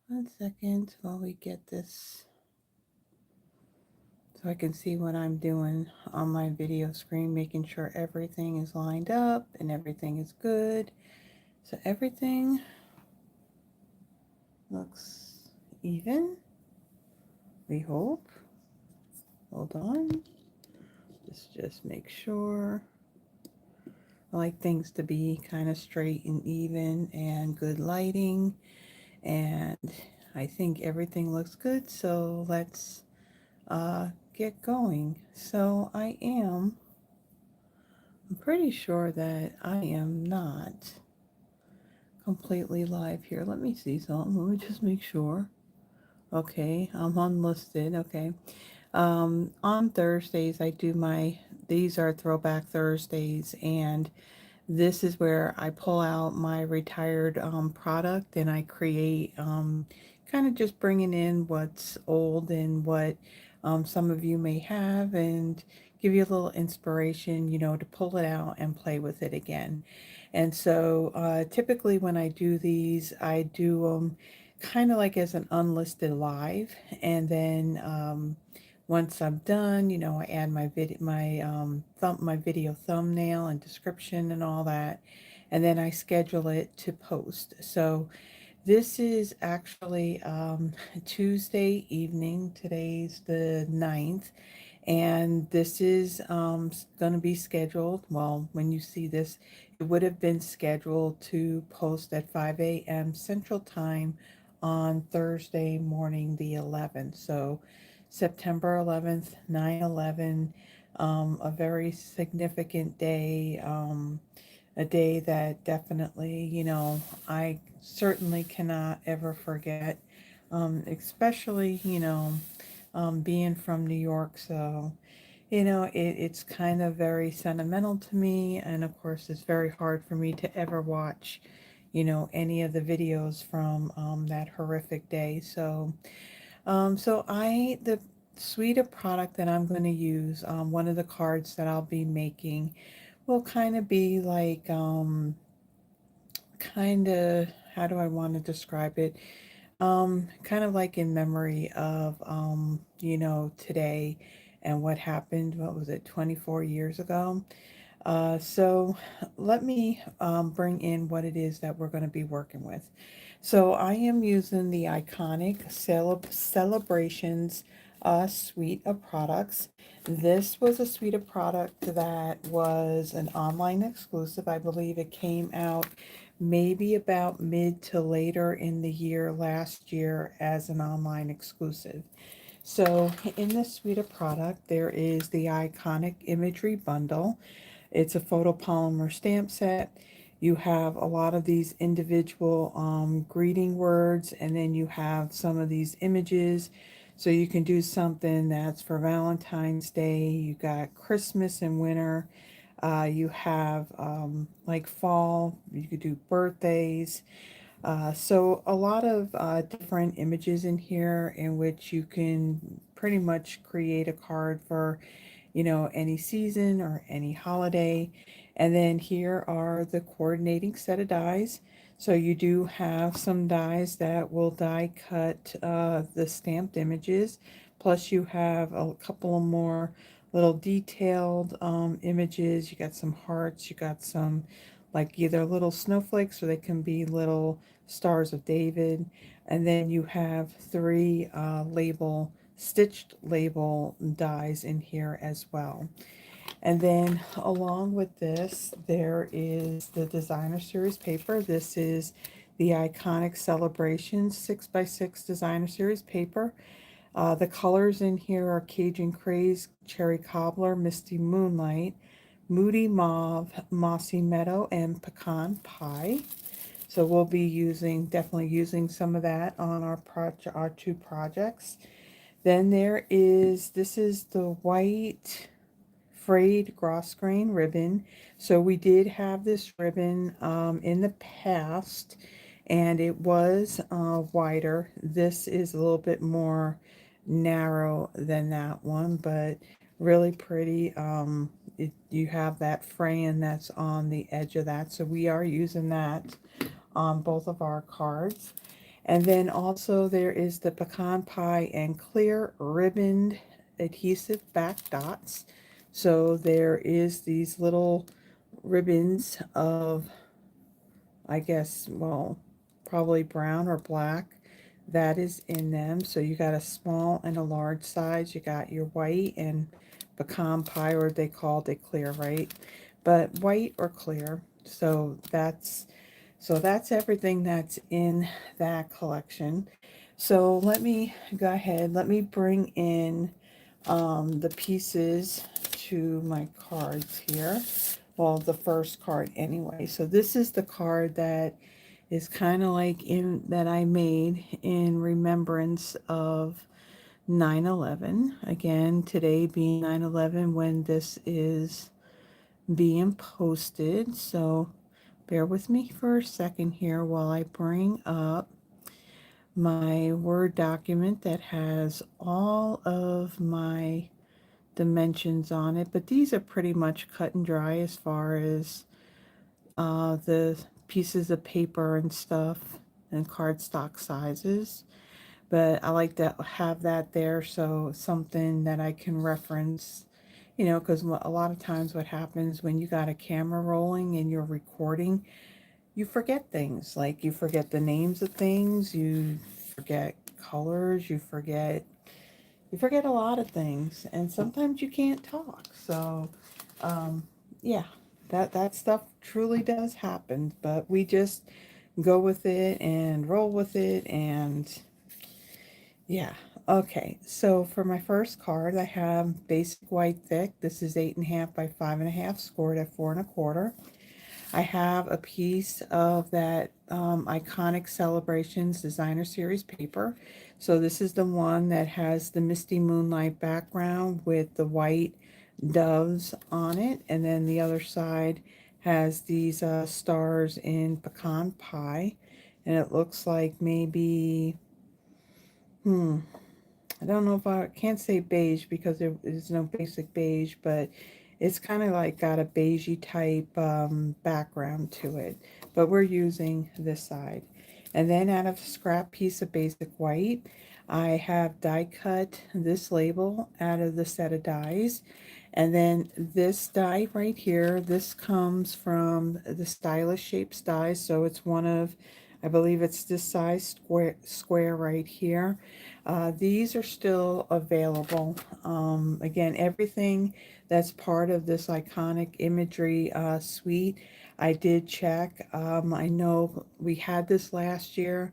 1 second while we get this so I can see what I'm doing on my video screen, making sure everything is lined up and everything is good. So everything looks even, we hope. Hold on. Just make sure. I like things to be kind of straight and even and good lighting. And I think everything looks good. So let's get going. So I'm pretty sure that I am not completely live here. Let me see something. Let me just make sure. Okay, I'm unlisted. Okay. On Thursdays, I do these are Throwback Thursdays, and this is where I pull out my retired product and I create kind of just bringing in what's old and what some of you may have and give you a little inspiration, to pull it out and play with it again. And so typically when I do these, I do them kind of like as an unlisted live. And then once I'm done, I add my video thumbnail and description and all that, and then I schedule it to post. So this is actually Tuesday evening. Today's the 9th, and this is going to be scheduled. Well, when you see this, it would have been scheduled to post at 5 a.m. Central Time on Thursday morning, the 11th. So September 11th, 9/11, a very significant day, a day that definitely, I certainly cannot ever forget, especially, being from New York. So, it's kind of very sentimental to me. And of course, it's very hard for me to ever watch, any of the videos from that horrific day. The suite of product that I'm going to use, one of the cards that I'll be making will kind of be like, kind of, how do I want to describe it? Kind of like in memory of, today and what happened, what was it, 24 years ago? So let me bring in what it is that we're going to be working with. So I am using the iconic Celebrations suite of products. This was a suite of product that was an online exclusive. I believe it came out maybe about mid to later in the year last year as an online exclusive. So in this suite of product, there is the iconic Imagery bundle. It's a photopolymer stamp set. You have a lot of these individual greeting words, and then you have some of these images. So you can do something that's for Valentine's Day. You got Christmas and winter. You have like fall. You could do birthdays. So a lot of different images in here in which you can pretty much create a card for, any season or any holiday. And then here are the coordinating set of dies. So you do have some dies that will die cut the stamped images. Plus you have a couple of more little detailed images. You got some hearts, you got some like either little snowflakes or they can be little stars of David. And then you have three stitched label dies in here as well. And then along with this, there is the designer series paper. This is the iconic Celebrations 6x6 designer series paper. The colors in here are Cajun Craze, Cherry Cobbler, Misty Moonlight, Moody Mauve, Mossy Meadow, and Pecan Pie. So we'll be definitely using some of that on our two projects. Then this is the white frayed Grosgrain ribbon. So we did have this ribbon in the past, and it was wider. This is a little bit more narrow than that one, but really pretty. You have that fraying that's on the edge of that, so we are using that on both of our cards. And then also there is the pecan pie and clear ribboned adhesive back dots. So there is these little ribbons of, I guess, well, probably brown or black that is in them. So you got a small and a large size. You got your white and pecan pie, or they called it clear, right? But white or clear. So that's everything that's in that collection. So let me go ahead. Let me bring in the pieces to my cards here. Well, the first card anyway. So this is the card that is kind of like in that I made in remembrance of 9/11. Again, today being 9/11 when this is being posted. So bear with me for a second here while I bring up my Word document that has all of my dimensions on it, but these are pretty much cut and dry as far as the pieces of paper and stuff and cardstock sizes. But I like to have that there, so something that I can reference, because a lot of times what happens when you got a camera rolling and you're recording, you forget things. Like you forget the names of things, you forget colors, you forget a lot of things, and sometimes you can't talk. So, yeah, that stuff truly does happen, but we just go with it and roll with it, and yeah. Okay, so for my first card, I have basic white thick. This is 8.5 by 5.5, scored at 4 1/4. I have a piece of that iconic Celebrations Designer Series paper. So this is the one that has the misty moonlight background with the white doves on it. And then the other side has these stars in pecan pie. And it looks like maybe, I don't know if I can't say beige because there is no basic beige, but it's kind of like got a beigey type background to it. But we're using this side. And then out of a scrap piece of basic white, I have die cut this label out of the set of dies. And then this die right here, this comes from the Stylish Shapes dies. So it's one of, I believe it's this size square right here. These are still available. Again, everything that's part of this iconic imagery suite, I did check. I know we had this last year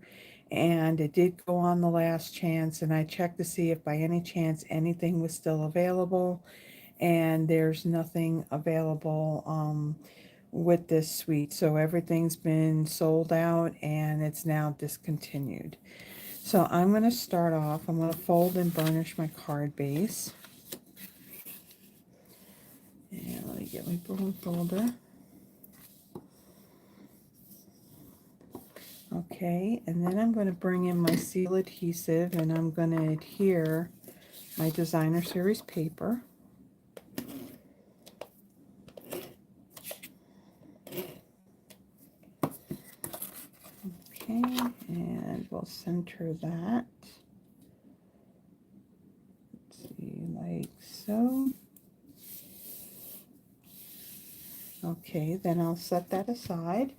and it did go on the last chance, and I checked to see if by any chance anything was still available, and there's nothing available with this suite. So everything's been sold out and it's now discontinued. So I'm going to start off, I'm going to fold and burnish my card base. And let me get my broom folder. Okay, and then I'm going to bring in my seal adhesive and I'm going to adhere my designer series paper. Okay, and we'll center that. Let's see, like so. Okay, then I'll set that aside.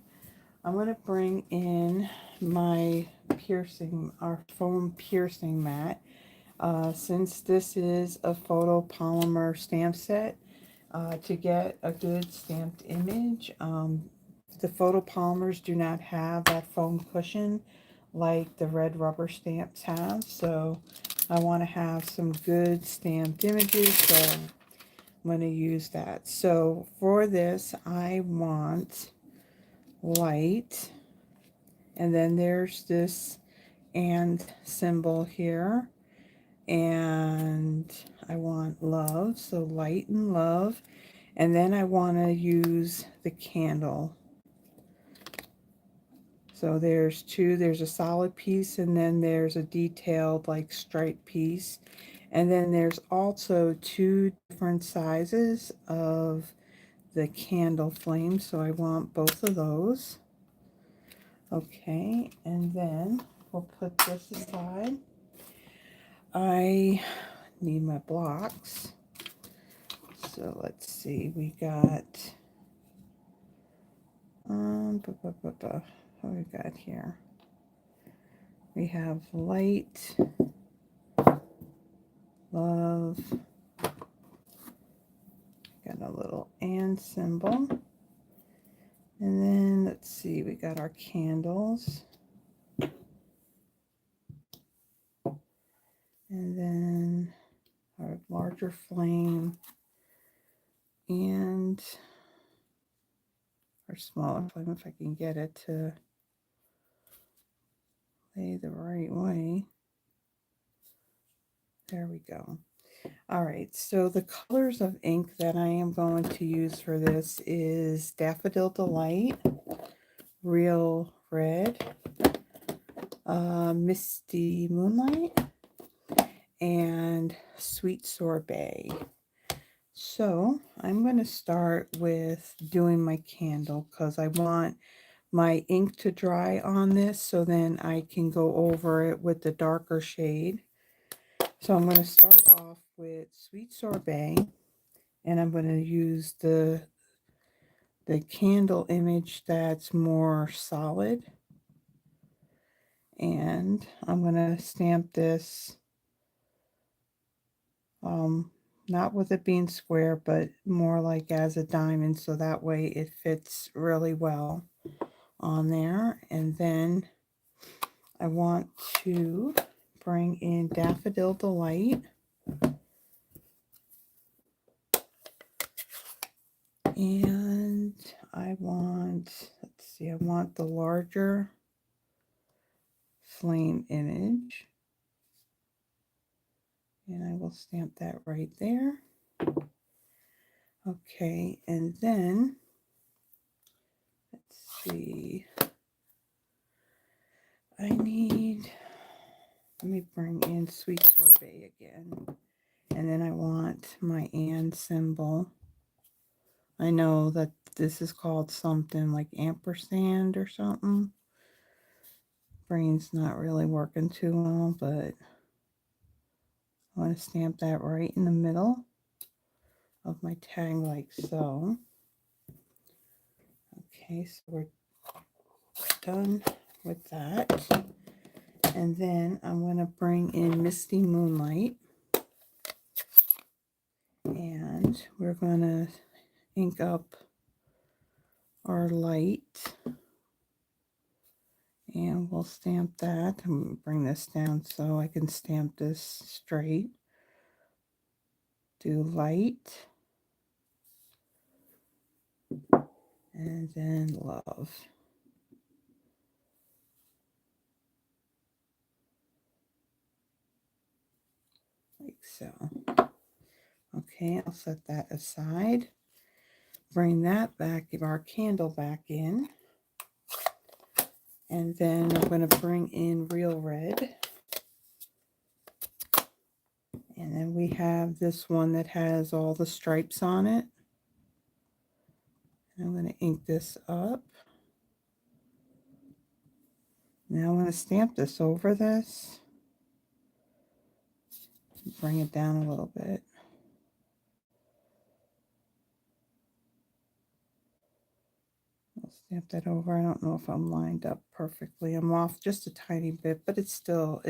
I'm going to bring in my our foam piercing mat. Since this is a photopolymer stamp set, to get a good stamped image, the photopolymers do not have that foam cushion like the red rubber stamps have. So I want to have some good stamped images, so I'm going to use that. So for this, I want white, and then there's this and symbol here, and I want love, so light and love, and then I want to use the candle. So there's two, there's a solid piece and then there's a detailed like stripe piece, and then there's also two different sizes of the candle flame, so I want both of those. Okay, and then we'll put this aside. I need my blocks. So let's see, we got, what we got here? We have light, love, got a little and symbol. And then let's see, we got our candles. And then our larger flame and our smaller flame, if I can get it to lay the right way. There we go. All right, so the colors of ink that I am going to use for this is Daffodil Delight, Real Red, Misty Moonlight, and Sweet Sorbet. So I'm going to start with doing my candle because I want my ink to dry on this so then I can go over it with the darker shade. So I'm going to start off with Sweet Sorbet, and I'm going to use the candle image that's more solid. And I'm going to stamp this, not with it being square, but more like as a diamond, so that way it fits really well on there. And then I want to bring in Daffodil Delight. And I want, let's see, I want the larger flame image. And I will stamp that right there. Okay, and then, let's see, let me bring in Sweet Sorbet again. And then I want my and symbol. I know that this is called something like ampersand or something. Brain's not really working too well, but I want to stamp that right in the middle of my tag like so. Okay, so we're done with that. And then I'm going to bring in Misty Moonlight. And we're going to ink up our light. And we'll stamp that. I'm going to bring this down so I can stamp this straight. Do light. And then love. Like so. Okay, I'll set that aside. Bring that back, give our candle back in. And then I'm going to bring in Real Red. And then we have this one that has all the stripes on it. And I'm going to ink this up. Now I'm going to stamp this over this. Bring it down a little bit. I'll stamp that over. I don't know if I'm lined up perfectly. I'm off just a tiny bit, but it's still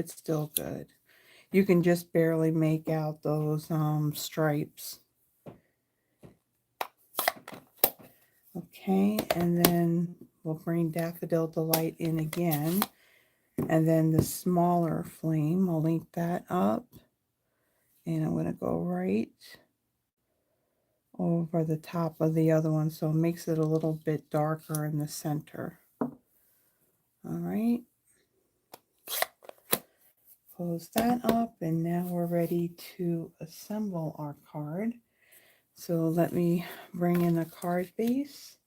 good. You can just barely make out those stripes. Okay, and then we'll bring Daffodil Delight in again. And then the smaller flame, I'll link that up. And I'm going to go right over the top of the other one, so it makes it a little bit darker in the center. All right. Close that up, and now we're ready to assemble our card. So let me bring in a card base.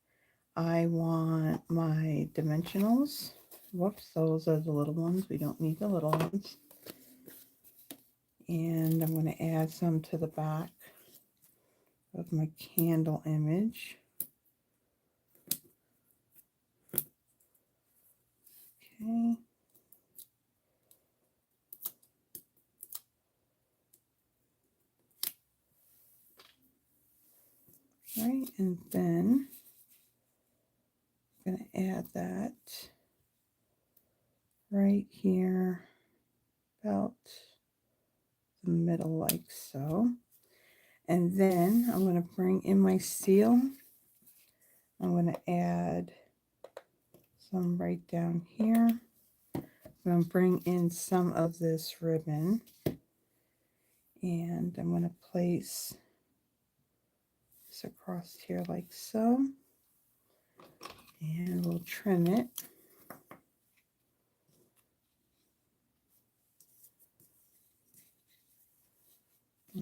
I want my dimensionals. Whoops, those are the little ones. We don't need the little ones. And I'm going to add some to the back of my candle image. Okay. And then I'm going to add that right here about the middle like so. And then I'm going to bring in my seal. I'm going to add some right down here. I'm going to bring in some of this ribbon, and I'm going to place this across here like so, and we'll trim it.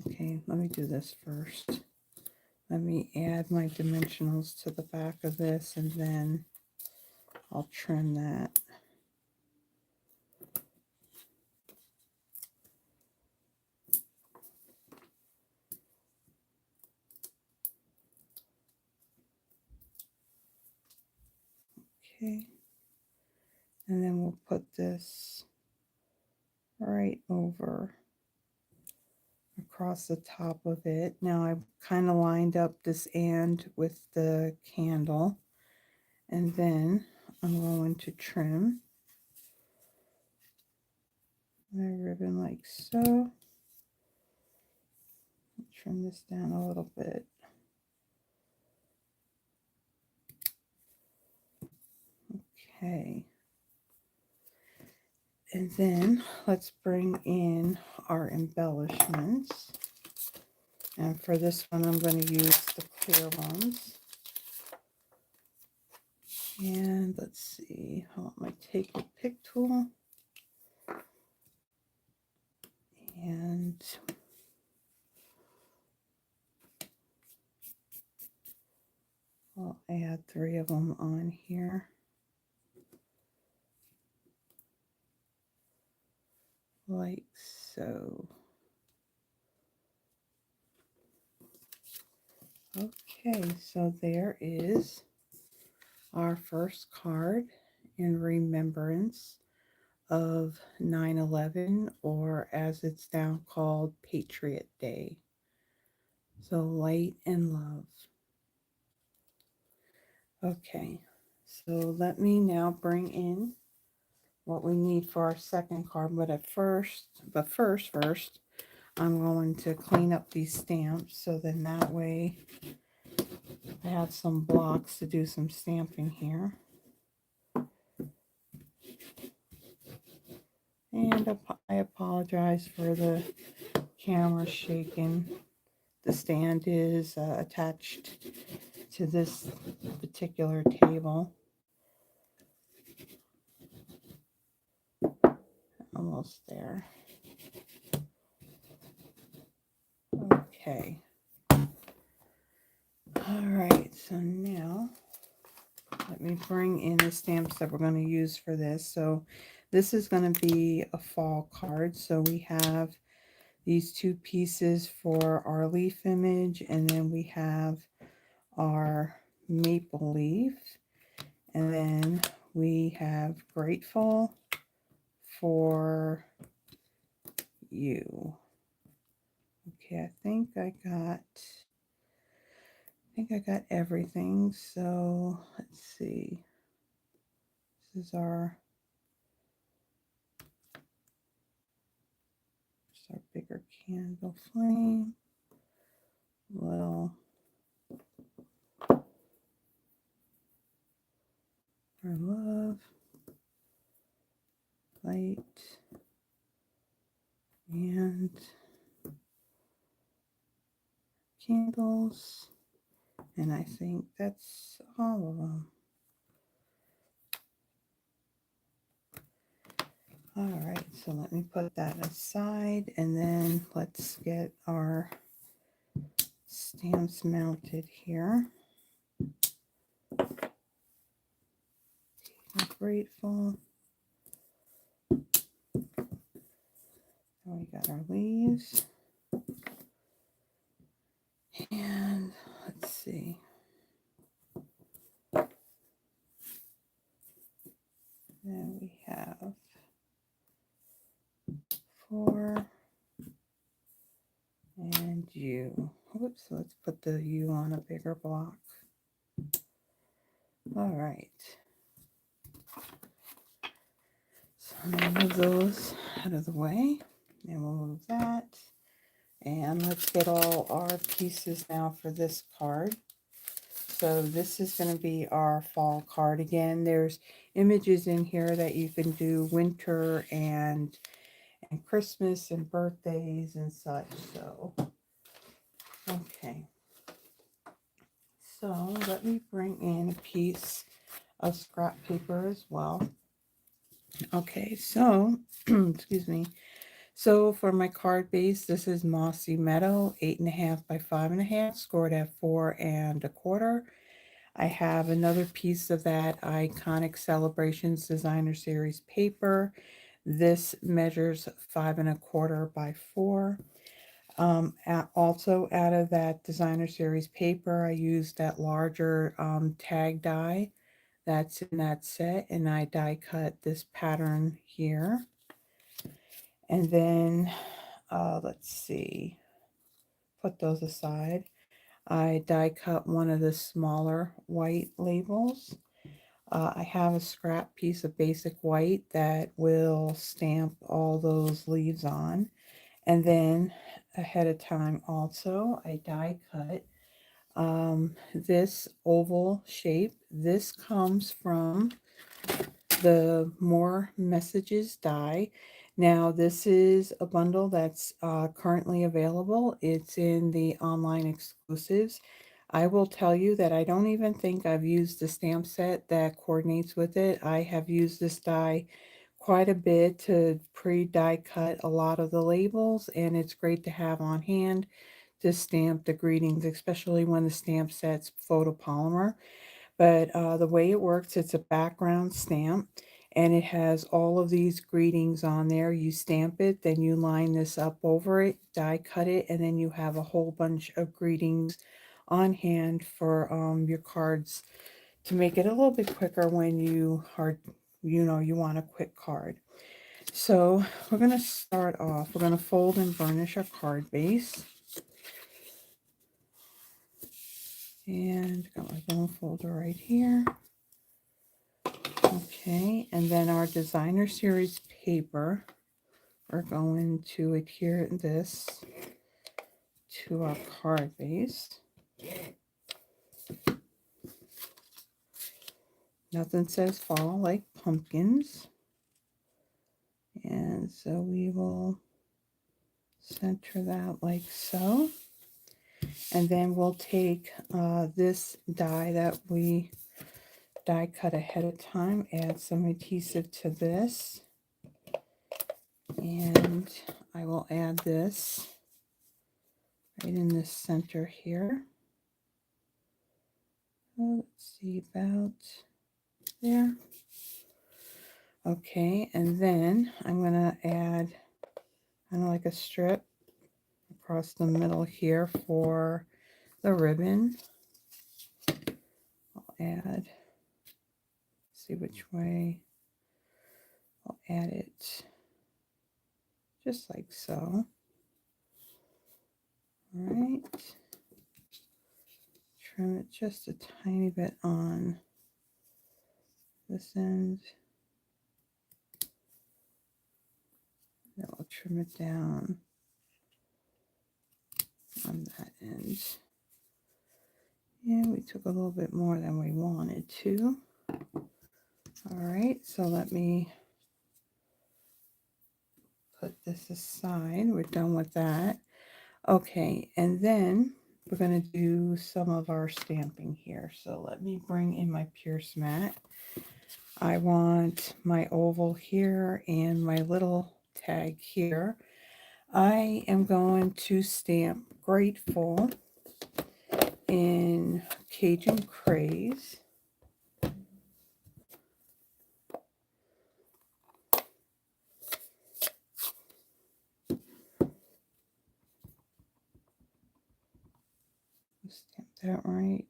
Okay, let me do this first. Let me add my dimensionals to the back of this, and then I'll trim that. Okay, and then we'll put this right over across the top of it. Now I've kind of lined up this end with the candle, and then I'm going to trim my ribbon like so. Trim this down a little bit. Okay. And then let's bring in our embellishments. And for this one, I'm going to use the clear ones. And let's see, I want my take a pick tool. And I'll add 3 of them on here. Like so. Okay, so there is our first card in remembrance of 9/11, or as it's now called, Patriot Day. So light and love. Okay, so let me now bring in what we need for our second card, but first, I'm going to clean up these stamps, so then that way I have some blocks to do some stamping here. And I apologize for the camera shaking. The stand is attached to this particular table. Almost there. Okay. All right, so now let me bring in the stamps that we're going to use for this. So this is going to be a fall card. So we have these 2 pieces for our leaf image, and then we have our maple leaf, and then we have grateful for you. Okay, I think I got everything. So let's see. This is our bigger candle flame. Little our love, light, and candles. And I think that's all of them. All right, so let me put that aside, and then let's get our stamps mounted here. I'm grateful. We got our leaves. And let's see. Then we have 4 and you. Whoops, let's put the U on a bigger block. All right. So I'm going to move those out of the way. And we'll move that. And let's get all our pieces now for this card. So this is going to be our fall card again. There's images in here that you can do winter and Christmas and birthdays and such. So, okay. So let me bring in a piece of scrap paper as well. Okay, so, excuse me. So for my card base, this is Mossy Meadow, 8.5 by 5.5, scored at 4 1/4. I have another piece of that iconic Celebrations Designer Series paper. This measures 5 1/4 by 4. Also out of that Designer Series paper, I used that larger tag die that's in that set, and I die cut this pattern here. And then, let's see, put those aside. I die cut one of the smaller white labels. I have a scrap piece of basic white that will stamp all those leaves on. And then ahead of time also, I die cut this oval shape. This comes from the More Messages die. Now this is a bundle that's currently available. It's in the online exclusives. I will tell you that I don't even think I've used the stamp set that coordinates with it. I have used this die quite a bit to pre-die cut a lot of the labels, and it's great to have on hand to stamp the greetings, especially when the stamp set's photopolymer. But the way it works, it's a background stamp, and it has all of these greetings on there. You stamp it, then you line this up over it, die cut it, and then you have a whole bunch of greetings on hand for your cards to make it a little bit quicker when you are, you want a quick card. So we're going to start off. We're going to fold and burnish our card base. And got my bone folder right here. Okay, and then our Designer Series paper, we're going to adhere this to our card base. Nothing says fall like pumpkins. And so we will center that like so. And then we'll take this die that we die cut ahead of time, add some adhesive to this, and I will add this right in the center here. Let's see, about there. Okay, and then I'm going to add kind of like a strip across the middle here for the ribbon. I'll add, see which way, I'll add it just like so. All right, trim it just a tiny bit on this end. Then we'll trim it down on that end. And we took a little bit more than we wanted to. All right, so let me put this aside. We're done with that. Okay, and then we're going to do some of our stamping here. So let me bring in my Pierce mat. I want my oval here and my little tag here. I am going to stamp Grateful in Cajun Craze. Stamp that right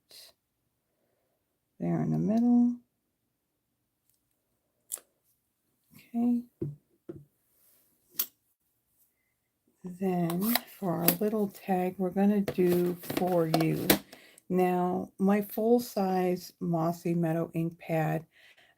there in the middle. Okay. Then for our little tag, we're going to do For You. Now, my full-size Mossy Meadow ink pad,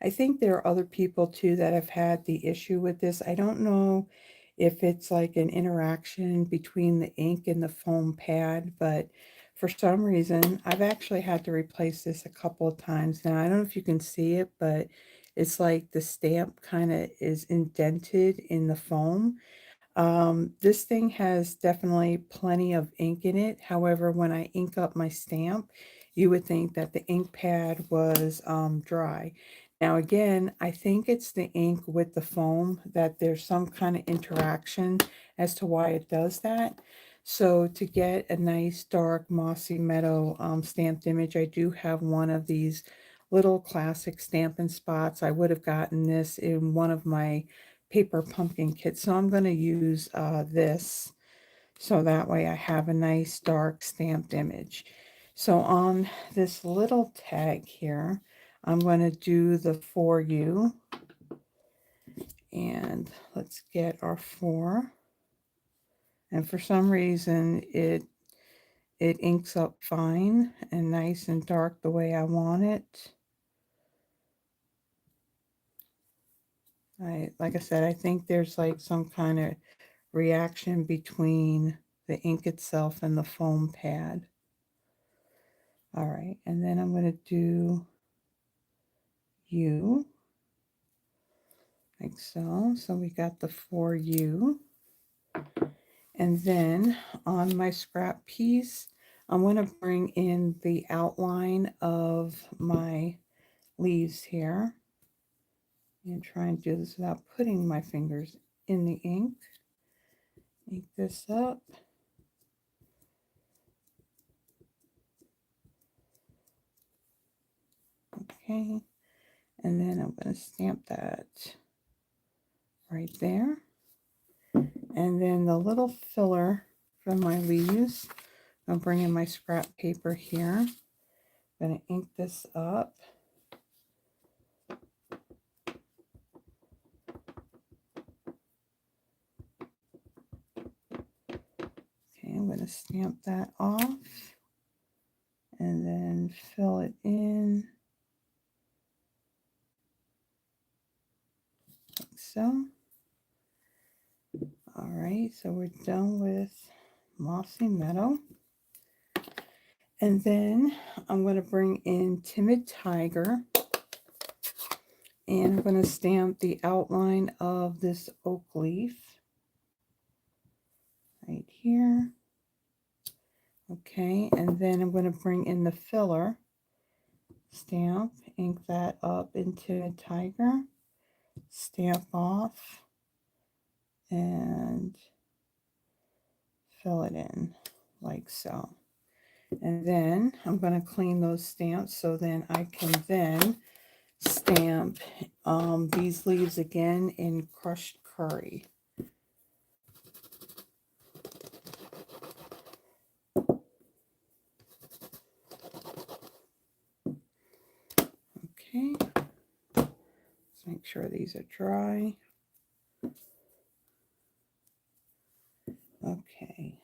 I think there are other people too that have had the issue with this. I don't know if it's like an interaction between the ink and the foam pad, but for some reason, I've actually had to replace this a couple of times. Now, I don't know if you can see it, but it's like the stamp kind of is indented in the foam. This thing has definitely plenty of ink in it. However, when I ink up my stamp, you would think that the ink pad was dry. Now again, I think it's the ink with the foam that there's some kind of interaction as to why it does that. So to get a nice dark mossy meadow stamped image, I do have one of these little classic Stampin' Spots. I would have gotten this in one of my paper pumpkin kit. So I'm going to use this so that way I have a nice dark stamped image. So on this little tag here, I'm going to do the For You. And let's get our 4. And for some reason it inks up fine and nice and dark the way I want it. Like I said, I think there's like some kind of reaction between the ink itself and the foam pad. All right, and then I'm going to do You, like so. So we got the For You. And then on my scrap piece, I'm going to bring in the outline of my leaves here. And try and do this without putting my fingers in the ink. Ink this up. Okay, and then I'm going to stamp that right there. And then the little filler from my leaves, I'll bring in my scrap paper here. I'm going to ink this up. Okay, I'm going to stamp that off and then fill it in like so. All right, so we're done with Mossy Meadow. And then I'm going to bring in Timid Tiger. And I'm going to stamp the outline of this oak leaf right here. Okay, and then I'm going to bring in the filler, stamp, ink that up into a tiger, stamp off, and fill it in like so. And then I'm going to clean those stamps so then I can then stamp these leaves again in crushed curry. Okay, let's make sure these are dry. Okay.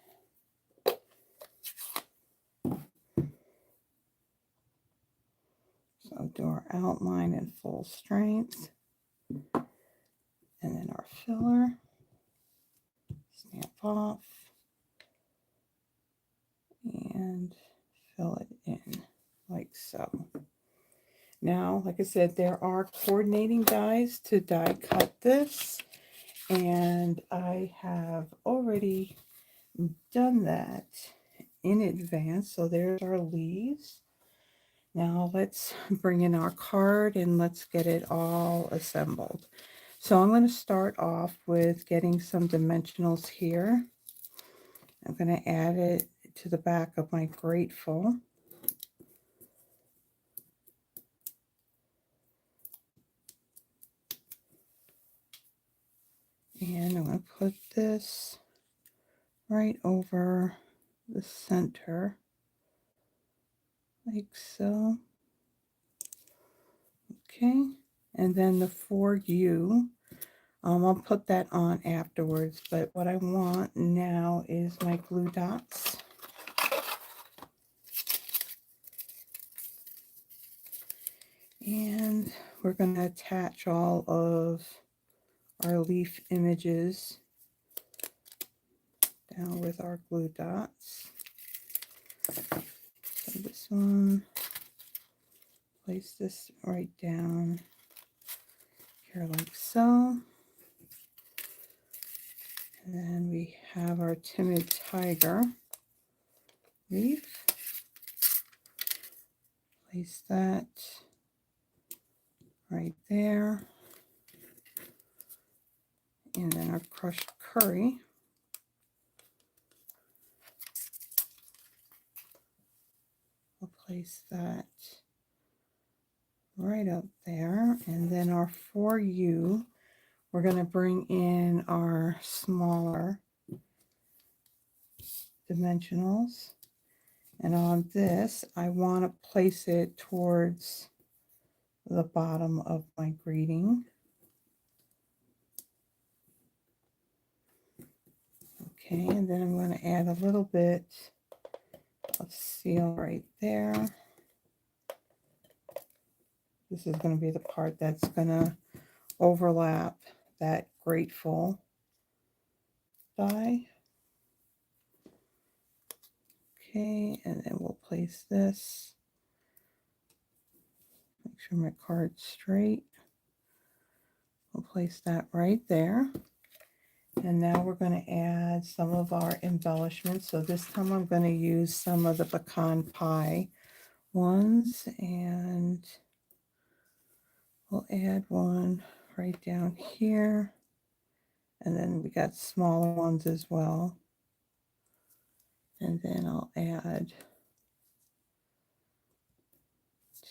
So do our outline in full strength. And then our filler. Stamp off. And fill it in like so. Now, like I said, there are coordinating dies to die cut this. And I have already done that in advance. So there's our leaves. Now let's bring in our card and let's get it all assembled. So I'm going to start off with getting some dimensionals here. I'm going to add it to the back of my Grateful. And I'm going to put this right over the center, like so. Okay, and then the For You, I'll put that on afterwards, but what I want now is my glue dots. And we're going to attach all of our leaf images down with our glue dots. So this one, place this right down here like so. And then we have our timid tiger leaf. Place that right there. And then our crushed curry. We'll place that right up there. And then our For You, we're going to bring in our smaller dimensionals. And on this, I want to place it towards the bottom of my greeting. Okay, and then I'm going to add a little bit of seal right there. This is going to be the part that's going to overlap that grateful die. Okay, and then we'll place this. Make sure my card's straight. We'll place that right there. And now we're going to add some of our embellishments. So this time I'm going to use some of the pecan pie ones, and we'll add one right down here. And then we got smaller ones as well. And then I'll add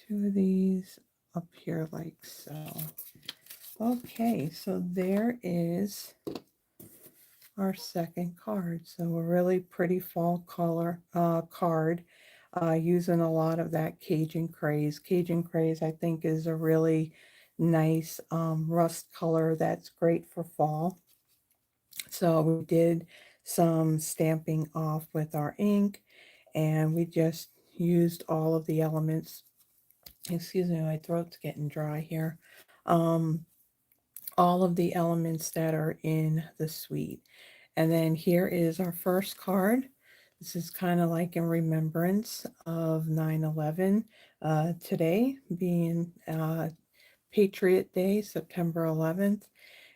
2 of these up here like so. Okay, so there is our second card. So a really pretty fall color card, using a lot of that Cajun Craze. Cajun Craze, I think, is a really nice rust color that's great for fall. So we did some stamping off with our ink, and we just used all of the elements. Excuse me, my throat's getting dry here. All of the elements that are in the suite. And then here is our first card. This is kind of like in remembrance of 9/11, today being Patriot Day, September 11th.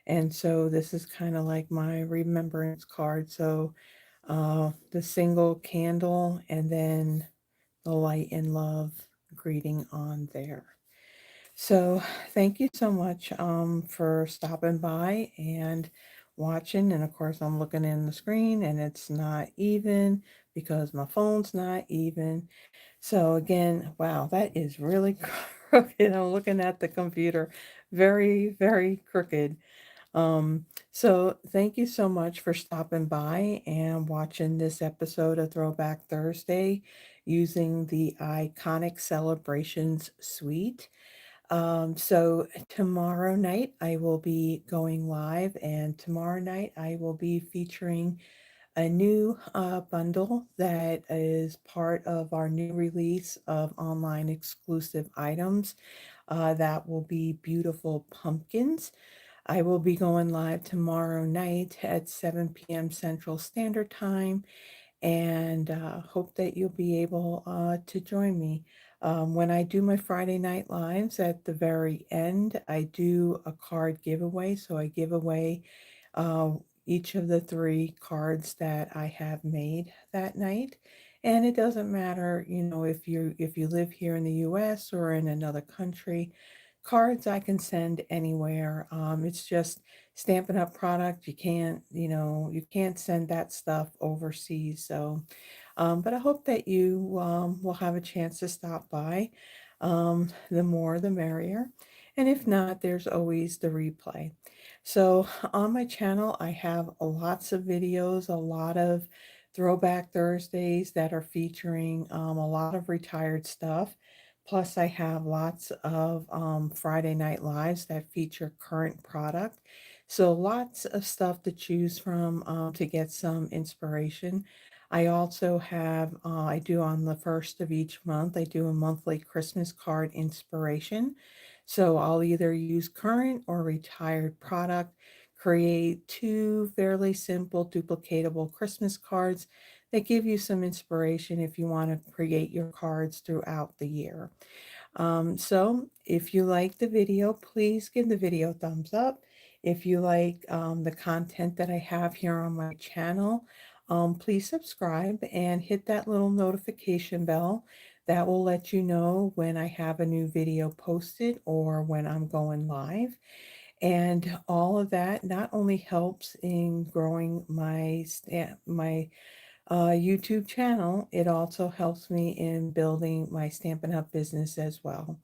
And so this is kind of like my remembrance card. So the single candle and then the light and love greeting on there. So thank you so much for stopping by and watching. And of course, I'm looking in the screen and it's not even because my phone's not even. So again, wow, that is really crooked. I'm looking at the computer, very, very crooked. So thank you so much for stopping by and watching this episode of Throwback Thursday using the Iconic Celebrations suite. So tomorrow night I will be going live, and tomorrow night I will be featuring a new bundle that is part of our new release of online exclusive items. That will be beautiful pumpkins. I will be going live tomorrow night at 7 p.m. Central Standard Time, and hope that you'll be able to join me. When I do my Friday night lives at the very end, I do a card giveaway. So I give away uh, each of the 3 cards that I have made that night. And it doesn't matter, if you live here in the US or in another country, cards I can send anywhere. It's just Stampin' Up product. You can't send that stuff overseas. So, but I hope that you will have a chance to stop by. The more, the merrier. And if not, there's always the replay. So on my channel, I have lots of videos, a lot of Throwback Thursdays that are featuring a lot of retired stuff. Plus, I have lots of Friday Night Lives that feature current product. So lots of stuff to choose from to get some inspiration. I also have, I do on the first of each month, I do a monthly Christmas card inspiration. So I'll either use current or retired product, create two fairly simple duplicatable Christmas cards that give you some inspiration if you want to create your cards throughout the year. So if you like the video, please give the video a thumbs up. If you like the content that I have here on my channel, please subscribe and hit that little notification bell. That will let you know when I have a new video posted or when I'm going live. And all of that not only helps in growing my YouTube channel, it also helps me in building my Stampin' Up! Business as well.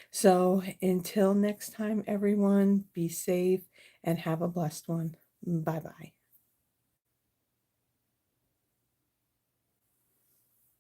So until next time, everyone, be safe and have a blessed one. Bye bye.